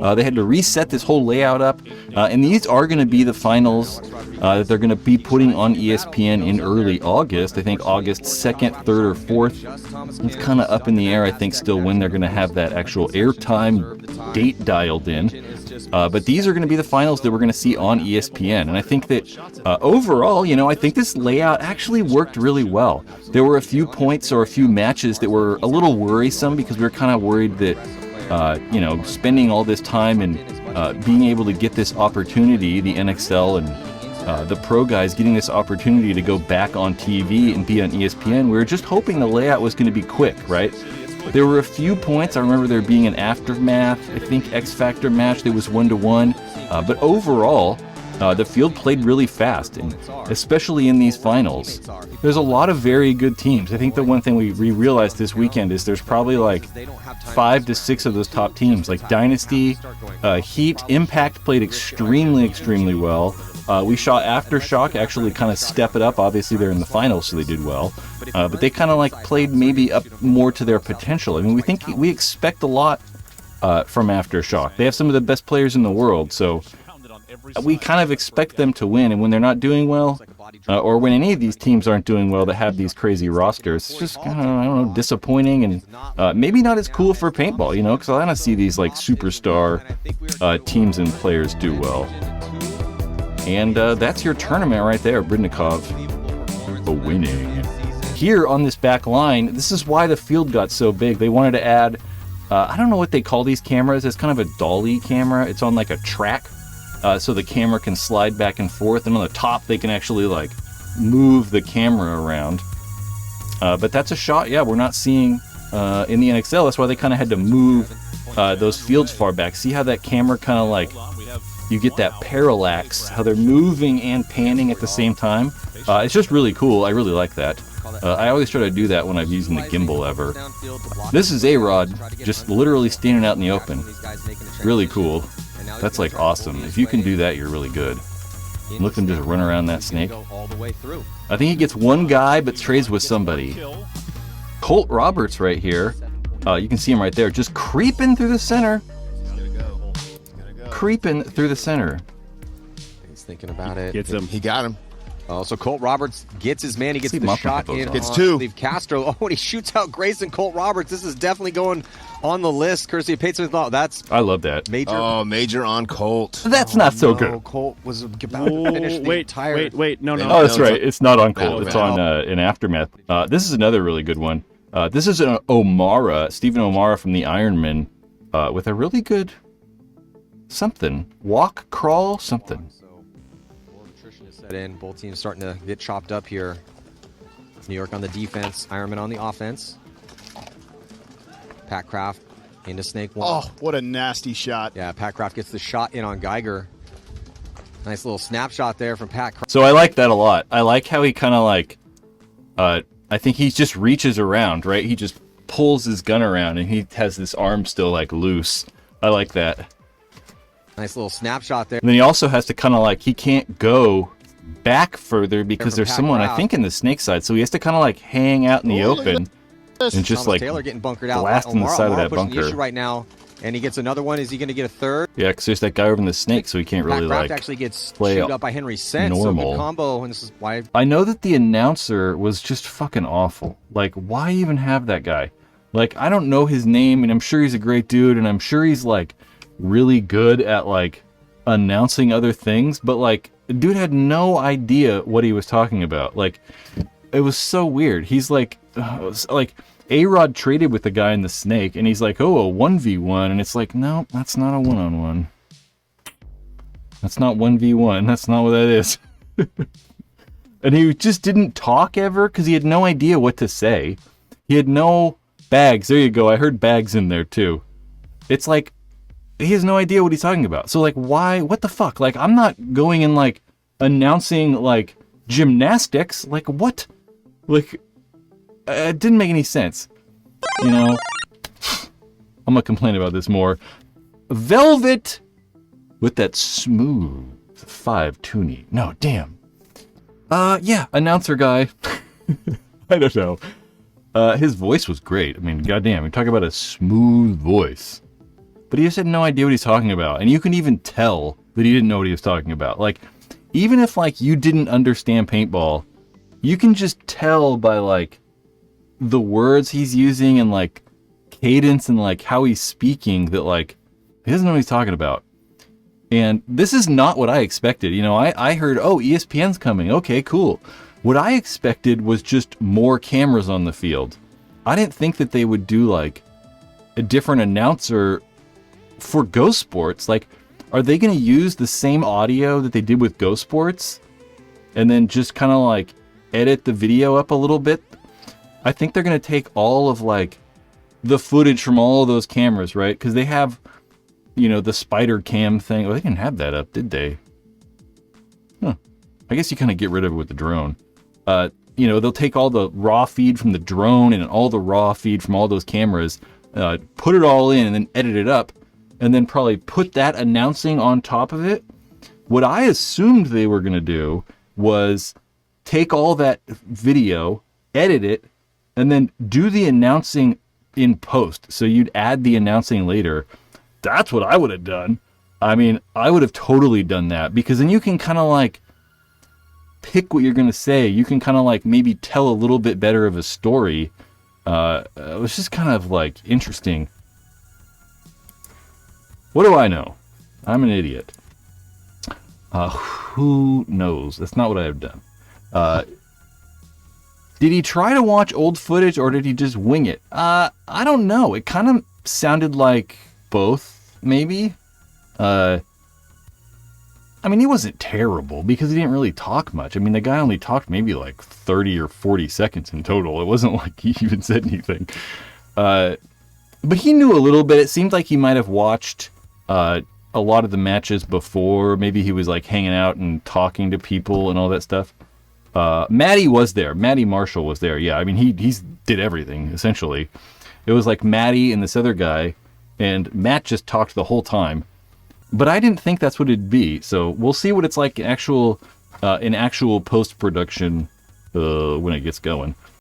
They had to reset this whole layout up, and these are going to be the finals that they're going to be putting on ESPN in early August. I think August 2nd, 3rd, or 4th. It's kind of up in the air, I think, still when they're going to have that actual airtime date dialed in. But these are going to be the finals that we're going to see on ESPN. And I think that overall, I think this layout actually worked really well. There were a few points or a few matches that were a little worrisome because we were kind of worried that spending all this time and being able to get this opportunity, the NXL and the pro guys getting this opportunity to go back on TV and be on ESPN, we were just hoping the layout was going to be quick, right? There were a few points. I remember there being an aftermath, I think X Factor match that was 1-1. But overall, the field played really fast, and especially in these finals. There's a lot of very good teams. I think the one thing we realized this weekend is there's probably like 5 to 6 of those top teams. Like Dynasty, Heat, Impact played extremely well. We saw Aftershock actually kind of step it up. Obviously, they're in the finals, so they did well. But they kind of like played maybe up more to their potential. I mean, we expect a lot from Aftershock. They have some of the best players in the world, so we kind of expect them to win. And when they're not doing well, or when any of these teams aren't doing well that have these crazy rosters, it's just I don't know, disappointing and maybe not as cool for paintball, because I want to see these like superstar teams and players do well. And that's your tournament right there, Bridnikov winning. Here on this back line, this is why the field got so big. They wanted to add, I don't know what they call these cameras. It's kind of a dolly camera. It's on like a track, so the camera can slide back and forth. And on the top, they can actually like move the camera around. But that's a shot, we're not seeing in the NXL. That's why they kind of had to move those fields far back. See how that camera kind of like, you get that parallax, how they're moving and panning at the same time. It's just really cool. I really like that. I always try to do that when I'm using the gimbal ever. This is A-Rod, just literally standing out in the open. Really cool. That's like awesome. If you can do that, you're really good. Look at him just run around that snake. I think he gets one guy, but trades with somebody. Colt Roberts right here. You can see him right there, just creeping through the center. Creeping through the center. He's thinking about it. Gets him. He got him. Oh, so Colt Roberts gets his man. He gets the shot in. Gets 2. Steve Castro. Oh, and he shoots out Grayson. Colt Roberts. This is definitely going on the list, courtesy of Payton. I love that. Major. Oh, major on Colt. That's not so good. Colt was about to finish the entire. Wait. No. Oh, that's right. It's not on Colt. It's on an Aftermath. This is another really good one. This is an O'Mara, Stephen O'Mara from the Ironman, with a really good something. Walk, crawl, something. So, more attrition is set in. Both teams starting to get chopped up here. New York on the defense, Ironman on the offense. Pat Kraft into Snake 1. Oh, what a nasty shot. Yeah, Pat Kraft gets the shot in on Geiger. Nice little snapshot there from Pat Kraft. So I like that a lot. I like how he kind of like, I think he just reaches around, right? He just pulls his gun around and he has this arm still like loose. I like that. Nice little snapshot there. And then he also has to kind of like, he can't go back further because there's someone, I think, in the snake side. So he has to kind of like hang out in the open and just Thomas like Taylor getting bunkered out. blasting the side of that pushing bunker. the issue right now, and he gets another one. Is he going to get a third? Yeah, because there's that guy over in the snake, so he can't really Pat Kraft like actually gets play chewed up by Henry Sent. normal. So good combo, and this is why. I know that the announcer was just fucking awful. Like, why even have that guy? Like, I don't know his name, and I'm sure he's a great dude, and I'm sure he's like really good at like announcing other things, but like the dude had no idea what he was talking about. Like, it was so weird. He's like A-Rod traded with the guy in the snake, and he's like, oh, a 1v1, and it's like, no, that's not a one-on-one. That's not 1v1. That's not what that is. And he just didn't talk ever because he had no idea what to say. He had no bags. There you go. I heard bags in there too. It's like, he has no idea what he's talking about. So like, why? What the fuck? Like, I'm not going and like announcing like gymnastics. Like, what? Like, it didn't make any sense. You know, I'm gonna complain about this more. Velvet with that smooth 5 toonie. No, damn. Yeah, announcer guy. I don't know. His voice was great. I mean, goddamn, we talk about a smooth voice. but he just had no idea what he's talking about. And you can even tell that he didn't know what he was talking about. Like, even if like you didn't understand paintball, you can just tell by like the words he's using and like cadence and like how he's speaking that like he doesn't know what he's talking about. And this is not what I expected. You know, I heard, oh, ESPN's coming. Okay, cool. What I expected was just more cameras on the field. I didn't think that they would do like a different announcer for Go Sports. Like, are they going to use the same audio that they did with Go Sports and then just kind of like edit the video up a little bit? I think they're going to take all of like the footage from all of those cameras, right? Because they have, you know, the spider cam thing. Oh, they didn't have that up, did they? Huh. I guess you kind of get rid of it with the drone. You know, they'll take all the raw feed from the drone and all the raw feed from all those cameras, put it all in and then edit it up, and then probably put that announcing on top of it. What I assumed they were going to do was take all that video, edit it, and then do the announcing in post. So you'd add the announcing later. That's what I would have done. I mean, I would have totally done that, because then you can kind of like pick what you're going to say. You can kind of like maybe tell a little bit better of a story. It was just kind of like interesting. What do I know? I'm an idiot. Who knows? That's not what I have done. Did he try to watch old footage or did he just wing it? I don't know. It kind of sounded like both, maybe. I mean, he wasn't terrible because he didn't really talk much. I mean, the guy only talked maybe like 30 or 40 seconds in total. It wasn't like he even said anything. But he knew a little bit. It seemed like he might have watched a lot of the matches before. Maybe he was like hanging out and talking to people and all that stuff. Matty was there. Matty Marshall was there. Yeah, I mean, he did everything, essentially. It was like Matty and this other guy, and Matt just talked the whole time. But I didn't think that's what it'd be. So we'll see what it's like in actual post-production when it gets going.